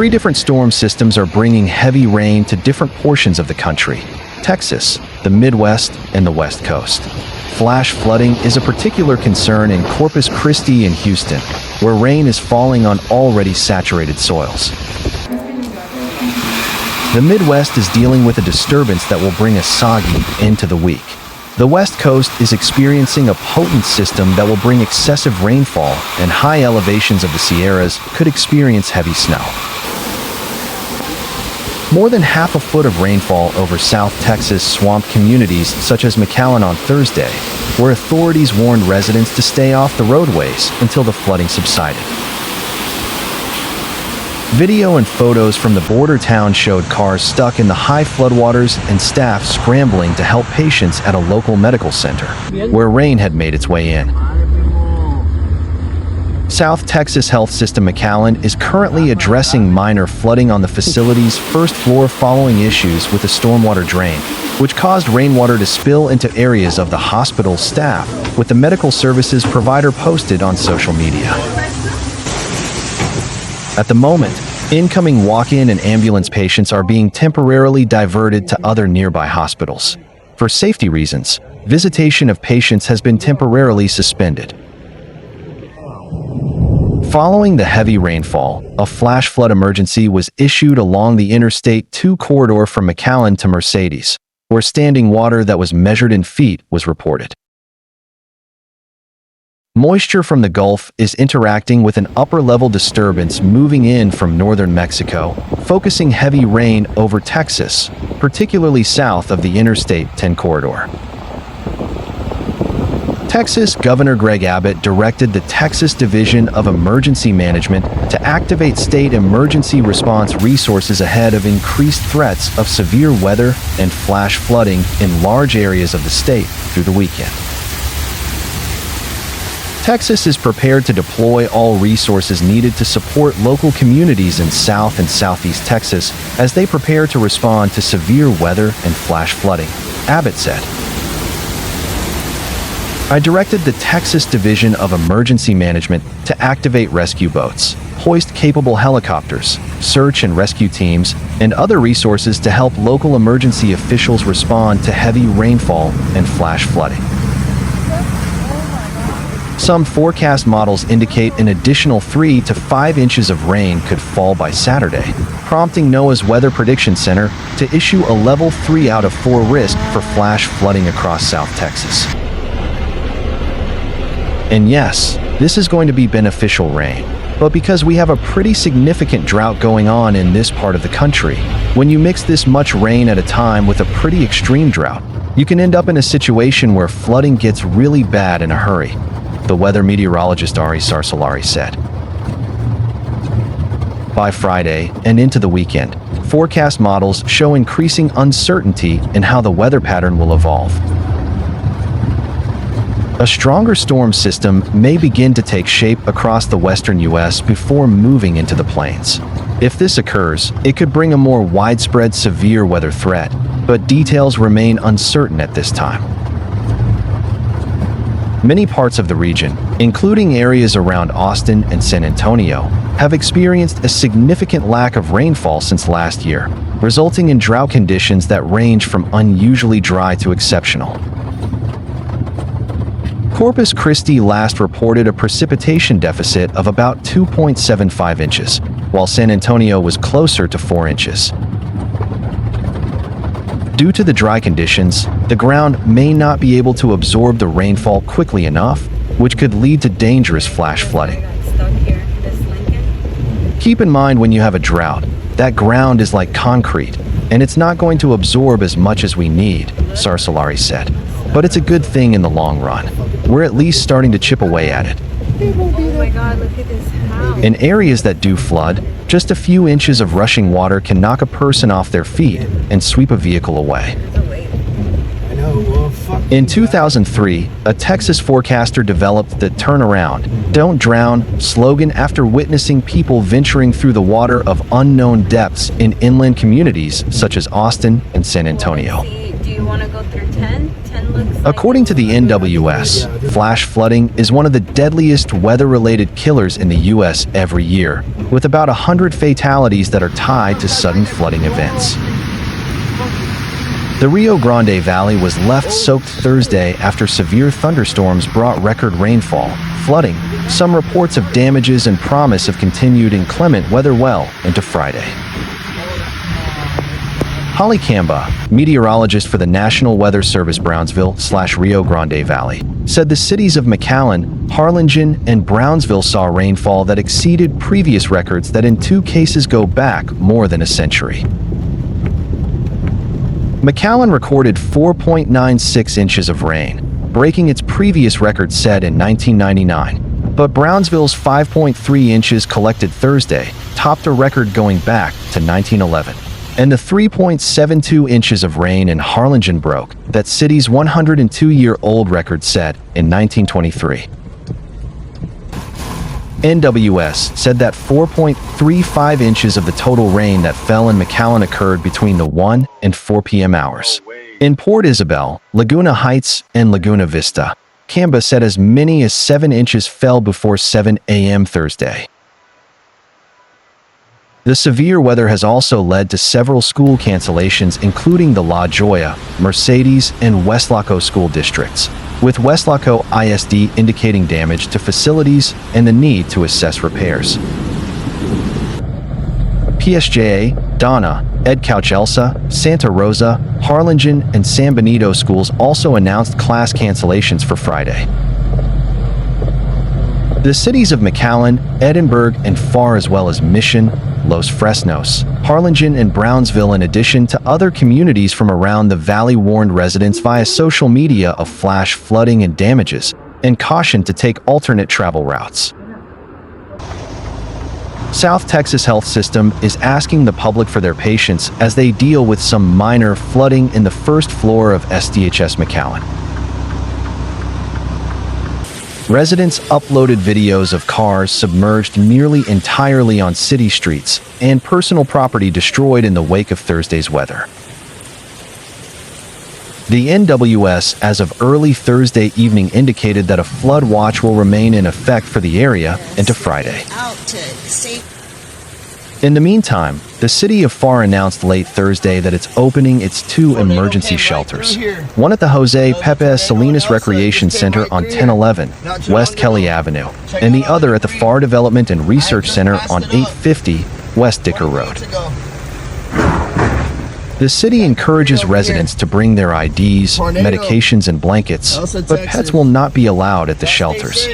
Three different storm systems are bringing heavy rain to different portions of the country: Texas, the Midwest, and the West Coast. Flash flooding is a particular concern in Corpus Christi and Houston, where rain is falling on already saturated soils. The Midwest is dealing with a disturbance that will bring a soggy end to the week. The West Coast is experiencing a potent system that will bring excessive rainfall, and high elevations of the Sierras could experience heavy snow. More than half a foot of rainfall over South Texas swamped communities such as McAllen on Thursday, where authorities warned residents to stay off the roadways until the flooding subsided. Video and photos from the border town showed cars stuck in the high floodwaters and staff scrambling to help patients at a local medical center, where rain had made its way in. South Texas Health System McAllen is currently addressing minor flooding on the facility's first floor following issues with a stormwater drain, which caused rainwater to spill into areas of the hospital's staff, with the medical services provider posted on social media. At the moment, incoming walk-in and ambulance patients are being temporarily diverted to other nearby hospitals. For safety reasons, visitation of patients has been temporarily suspended. Following the heavy rainfall, a flash flood emergency was issued along the Interstate 2 corridor from McAllen to Mercedes, where standing water that was measured in feet was reported. Moisture from the Gulf is interacting with an upper-level disturbance moving in from northern Mexico, focusing heavy rain over Texas, particularly south of the Interstate 10 corridor. Texas Governor Greg Abbott directed the Texas Division of Emergency Management to activate state emergency response resources ahead of increased threats of severe weather and flash flooding in large areas of the state through the weekend. Texas is prepared to deploy all resources needed to support local communities in South and Southeast Texas as they prepare to respond to severe weather and flash flooding, Abbott said. I directed the Texas Division of Emergency Management to activate rescue boats, hoist capable helicopters, search and rescue teams, and other resources to help local emergency officials respond to heavy rainfall and flash flooding. Some forecast models indicate an additional 3 to 5 inches of rain could fall by Saturday, prompting NOAA's Weather Prediction Center to issue a level 3 out of 4 risk for flash flooding across South Texas. And yes, this is going to be beneficial rain, but because we have a pretty significant drought going on in this part of the country, when you mix this much rain at a time with a pretty extreme drought, you can end up in a situation where flooding gets really bad in a hurry, the weather meteorologist Ari Sarsalari said. By Friday and into the weekend, forecast models show increasing uncertainty in how the weather pattern will evolve. A stronger storm system may begin to take shape across the western U.S. before moving into the plains. If this occurs, it could bring a more widespread severe weather threat, but details remain uncertain at this time. Many parts of the region, including areas around Austin and San Antonio, have experienced a significant lack of rainfall since last year, resulting in drought conditions that range from unusually dry to exceptional. Corpus Christi last reported a precipitation deficit of about 2.75 inches, while San Antonio was closer to 4 inches. Due to the dry conditions, the ground may not be able to absorb the rainfall quickly enough, which could lead to dangerous flash flooding. Keep in mind when you have a drought, that ground is like concrete, and it's not going to absorb as much as we need, Sarsalari said. But it's a good thing in the long run. We're at least starting to chip away at it. Oh my God, look at this house. In areas that do flood, just a few inches of rushing water can knock a person off their feet and sweep a vehicle away. In 2003, a Texas forecaster developed the "Turn Around, Don't Drown" slogan after witnessing people venturing through the water of unknown depths in inland communities such as Austin and San Antonio. Do you want to go through 10? 10 looks According to the NWS, flash flooding is one of the deadliest weather-related killers in the U.S. every year, with about 100 fatalities that are tied to sudden flooding events. The Rio Grande Valley was left soaked Thursday after severe thunderstorms brought record rainfall, flooding some reports of damages and promise of continued inclement weather well into Friday. Holly Kamba, meteorologist for the National Weather Service Brownsville/Rio Grande Valley, said the cities of McAllen, Harlingen, and Brownsville saw rainfall that exceeded previous records that in 2 cases go back more than a century. McAllen recorded 4.96 inches of rain, breaking its previous record set in 1999, but Brownsville's 5.3 inches collected Thursday topped a record going back to 1911. And the 3.72 inches of rain in Harlingen broke that city's 102-year-old record set in 1923. NWS said that 4.35 inches of the total rain that fell in McAllen occurred between the 1 and 4 p.m. hours. In Port Isabel, Laguna Heights, and Laguna Vista, Kamba said as many as 7 inches fell before 7 a.m. Thursday. The severe weather has also led to several school cancellations, including the La Joya, Mercedes, and Westlaco school districts, with Westlaco ISD indicating damage to facilities and the need to assess repairs. PSJA, Donna, Ed Couch Elsa, Santa Rosa, Harlingen, and San Benito schools also announced class cancellations for Friday. The cities of McAllen, Edinburgh, and Farr, as well as Mission, Los Fresnos, Harlingen, and Brownsville, in addition to other communities from around the valley, warned residents via social media of flash flooding and damages, and cautioned to take alternate travel routes. South Texas Health System is asking the public for their patience as they deal with some minor flooding in the first floor of SDHS McAllen. Residents uploaded videos of cars submerged nearly entirely on city streets and personal property destroyed in the wake of Thursday's weather. The NWS, as of early Thursday evening, indicated that a flood watch will remain in effect for the area into Friday. In the meantime, the city of Farr announced late Thursday that it's opening its 2 emergency shelters, one at the Jose Pepe Salinas Recreation Center on 1011 West Kelly Avenue, and the other at the Farr Development and Research Center on 850 West Dicker Road. The city encourages residents to bring their IDs, medications, and blankets, but pets will not be allowed at the shelters.